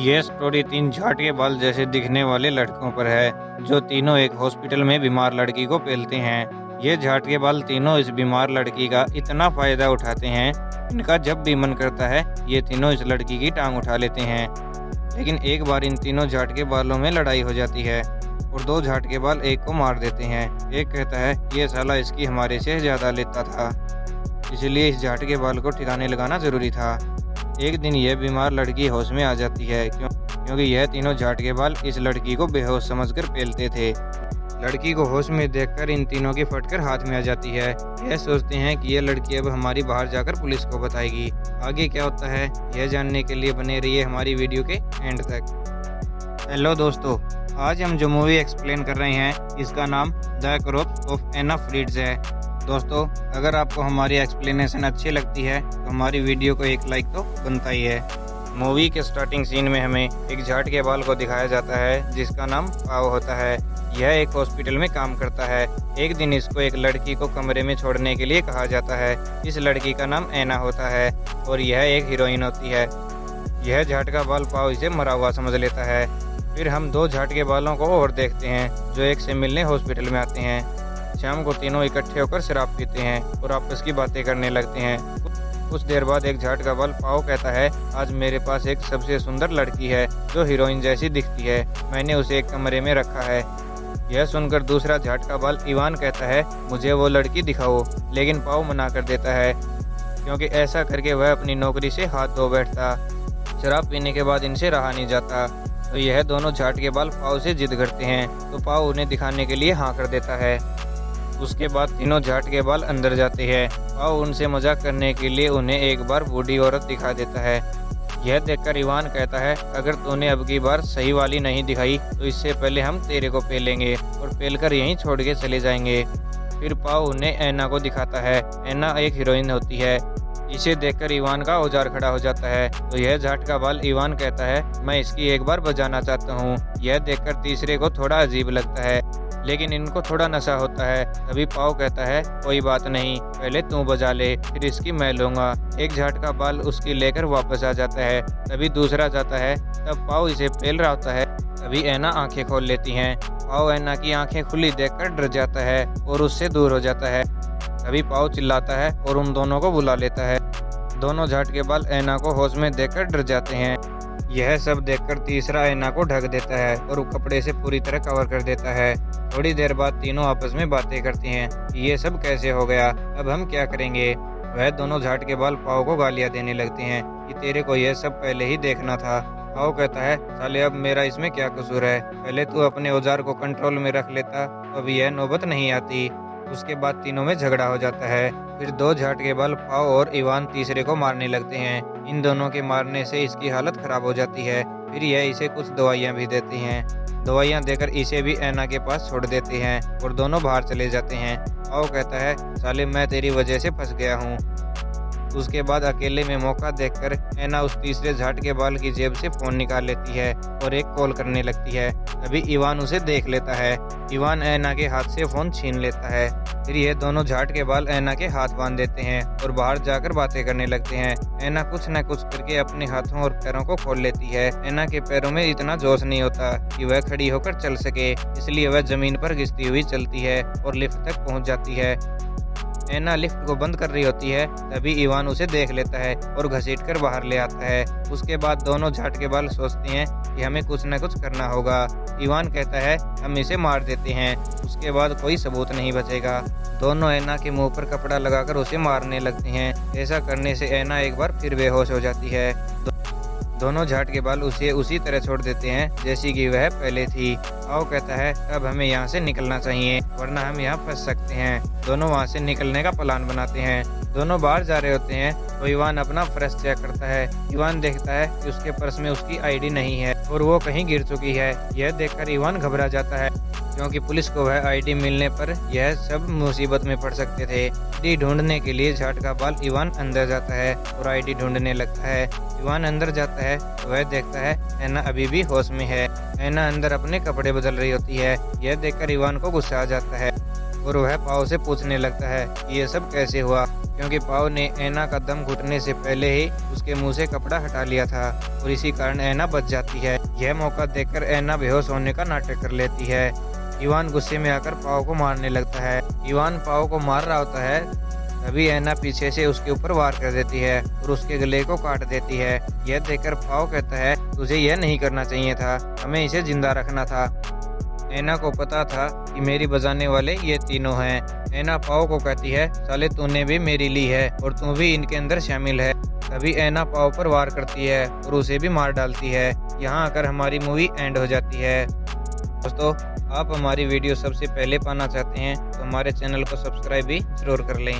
ये स्टोरी 3 झाट के बाल जैसे दिखने वाले लड़कों पर है, जो तीनों एक हॉस्पिटल में बीमार लड़की को पेलते हैं। ये झाट के बाल तीनों इस बीमार लड़की का इतना फ़ायदा उठाते हैं, इनका जब भी मन करता है, ये तीनों इस लड़की की टांग उठा लेते हैं। लेकिन एक बार इन तीनों झाट के बालों में लड़ाई हो जाती है और 2 झाट के बाल एक को मार देते हैं। एक कहता है, ये साला इसकी हमारे से ज़्यादा लेता था, इसलिए इस झाट के बाल को ठिकाने लगाना ज़रूरी था। एक दिन यह बीमार लड़की होश में आ जाती है क्योंकि यह तीनों झाट के बाल इस लड़की को बेहोश समझकर पेलते थे। लड़की को होश में देखकर इन तीनों की फटकर हाथ में आ जाती है। यह सोचते हैं कि यह लड़की अब हमारी बाहर जाकर पुलिस को बताएगी। आगे क्या होता है यह जानने के लिए बने रहिए हमारी वीडियो के एंड तक। हेलो दोस्तों, आज हम जो मूवी एक्सप्लेन कर रहे हैं इसका नाम द कॉर्प्स ऑफ एना फ्रीट्ज है। दोस्तों, अगर आपको हमारी एक्सप्लेनेशन अच्छी लगती है तो हमारी वीडियो को एक लाइक तो बनता ही है। मूवी के स्टार्टिंग सीन में हमें एक झाट के बाल को दिखाया जाता है जिसका नाम पाव होता है। यह एक हॉस्पिटल में काम करता है। एक दिन इसको एक लड़की को कमरे में छोड़ने के लिए कहा जाता है। इस लड़की का नाम एना होता है और यह एक हीरोइन होती है। यह झाट का बाल पाव इसे मरा हुआ समझ लेता है। फिर हम 2 झाट के बालों को और देखते हैं जो एक से मिलने हॉस्पिटल में आते हैं। शाम को तीनों इकट्ठे होकर शराब पीते हैं और आपस की बातें करने लगते हैं। कुछ देर बाद एक झाट का बाल पाव कहता है, आज मेरे पास एक सबसे सुंदर लड़की है जो हीरोइन जैसी दिखती है। मैंने उसे एक कमरे में रखा है। यह सुनकर दूसरा झाट का बाल इवान कहता है, मुझे वो लड़की दिखाओ। लेकिन पाव मना कर देता है क्योंकि ऐसा करके वह अपनी नौकरी से हाथ धो बैठता। शराब पीने के बाद इनसे रहा नहीं जाता तो यह दोनों झाट के बाल पाव से जिद करते हैं तो पाव उन्हें दिखाने के लिए हाँ कर देता है। उसके बाद तीनों झाट के बाल अंदर जाते हैं। पाव उनसे मजाक करने के लिए उन्हें एक बार बूढ़ी औरत दिखा देता है। यह देखकर इवान कहता है, अगर तूने अब की बार सही वाली नहीं दिखाई तो इससे पहले हम तेरे को पेलेंगे और पेलकर यहीं छोड़ के चले जाएंगे। फिर पाव उन्हें ऐना को दिखाता है। ऐना एक हीरोइन होती है। इसे देखकर इवान का औजार खड़ा हो जाता है तो यह झाट का बाल इवान कहता है, मैं इसकी एक बार बजाना चाहता हूँ। यह देखकर तीसरे को थोड़ा अजीब लगता है लेकिन इनको थोड़ा नशा होता है। तभी पाव कहता है, कोई बात नहीं, पहले तू बजा ले, फिर इसकी मैं लूंगा। एक झाट का बाल उसकी लेकर वापस आ जाता है। तभी दूसरा जाता है। तब पाव इसे पेल रहा होता है। तभी ऐना आंखें खोल लेती हैं। पाव ऐना की आंखें खुली देखकर डर जाता है और उससे दूर हो जाता है। तभी पाव चिल्लाता है और उन दोनों को बुला लेता है। दोनों झाट के बाल ऐना को होश में देखकर डर जाते हैं। यह सब देखकर तीसरा ऐना को ढक देता है और वो कपड़े से पूरी तरह कवर कर देता है। थोड़ी देर बाद तीनों आपस में बातें करती हैं कि ये सब कैसे हो गया, अब हम क्या करेंगे। वह दोनों झाट के बाल पाव को गालियां देने लगते हैं कि तेरे को यह सब पहले ही देखना था। पाव कहता है, साले अब मेरा इसमें क्या कसूर है, पहले तू अपने औजार को कंट्रोल में रख लेता तो अब यह नौबत नहीं आती। उसके बाद तीनों में झगड़ा हो जाता है। फिर 2 झाट के बाल पाव और इवान तीसरे को मारने लगते हैं। इन दोनों के मारने से इसकी हालत खराब हो जाती है। फिर यह इसे कुछ दवाइयां भी देती हैं। दवाइयां देकर इसे भी ऐना के पास छोड़ देते हैं और दोनों बाहर चले जाते हैं। पाव कहता है, साले मैं तेरी वजह से फंस गया हूँ। उसके बाद अकेले में मौका देखकर ऐना उस तीसरे झाट के बाल की जेब से फोन निकाल लेती है और एक कॉल करने लगती है। तभी इवान उसे देख लेता है। इवान ऐना के हाथ से फोन छीन लेता है। फिर ये दोनों झाट के बाल ऐना के हाथ बांध देते हैं और बाहर जाकर बातें करने लगते हैं। ऐना कुछ न कुछ करके अपने हाथों और पैरों को खोल लेती है। ऐना के पैरों में इतना जोश नहीं होता कि वह खड़ी होकर चल सके, इसलिए वह जमीन पर घिसती हुई चलती है और लिफ्ट तक पहुंच जाती है। ऐना लिफ्ट को बंद कर रही होती है। तभी इवान उसे देख लेता है और घसीटकर बाहर ले आता है। उसके बाद दोनों झाट के बाल सोचते हैं कि हमें कुछ न कुछ करना होगा। इवान कहता है, हम इसे मार देते हैं, उसके बाद कोई सबूत नहीं बचेगा। दोनों ऐना के मुंह पर कपड़ा लगाकर उसे मारने लगते हैं। ऐसा करने से ऐना एक बार फिर बेहोश हो जाती है। दोनों झाट के बाल उसे उसी तरह छोड़ देते हैं जैसी कि वह पहले थी। पाव कहता है, अब हमें यहाँ से निकलना चाहिए वरना हम यहाँ फंस सकते हैं। दोनों वहाँ से निकलने का प्लान बनाते हैं। दोनों बाहर जा रहे होते हैं तो इवान अपना पर्स चेक करता है। इवान देखता है कि उसके पर्स में उसकी आईडी नहीं है और वो कहीं गिर चुकी है। यह देखकर इवान घबरा जाता है क्योंकि पुलिस को वह आईडी मिलने पर यह सब मुसीबत में पड़ सकते थे। आईडी ढूंढने के लिए झाट का बाल इवान अंदर जाता है और आईडी ढूंढने लगता है। इवान अंदर जाता है तो वह देखता है ऐना अभी भी होश में है। ऐना अंदर अपने कपड़े बदल रही होती है। यह देखकर इवान को गुस्सा आ जाता है। और वह पाव से पूछने लगता है कि ये सब कैसे हुआ, क्योंकि पाव ने ऐना का दम घुटने से पहले ही उसके मुंह से कपड़ा हटा लिया था और इसी कारण ऐना बच जाती है। यह मौका देखकर ऐना बेहोश होने का नाटक कर लेती है। इवान गुस्से में आकर पाव को मारने लगता है। इवान पाव को मार रहा होता है, तभी ऐना पीछे से उसके ऊपर वार कर देती है और उसके गले को काट देती है। यह देखकर पाव कहता है, तुझे यह नहीं करना चाहिए था, हमें इसे जिंदा रखना था। ऐना को पता था कि मेरी बजाने वाले ये तीनों हैं। ऐना पाव को कहती है, साले तूने भी मेरी ली है और तू भी इनके अंदर शामिल है। तभी ऐना पाव पर वार करती है और उसे भी मार डालती है। यहाँ आकर हमारी मूवी एंड हो जाती है। दोस्तों, आप हमारी वीडियो सबसे पहले पाना चाहते हैं तो हमारे चैनल को सब्सक्राइब भी जरूर कर लें।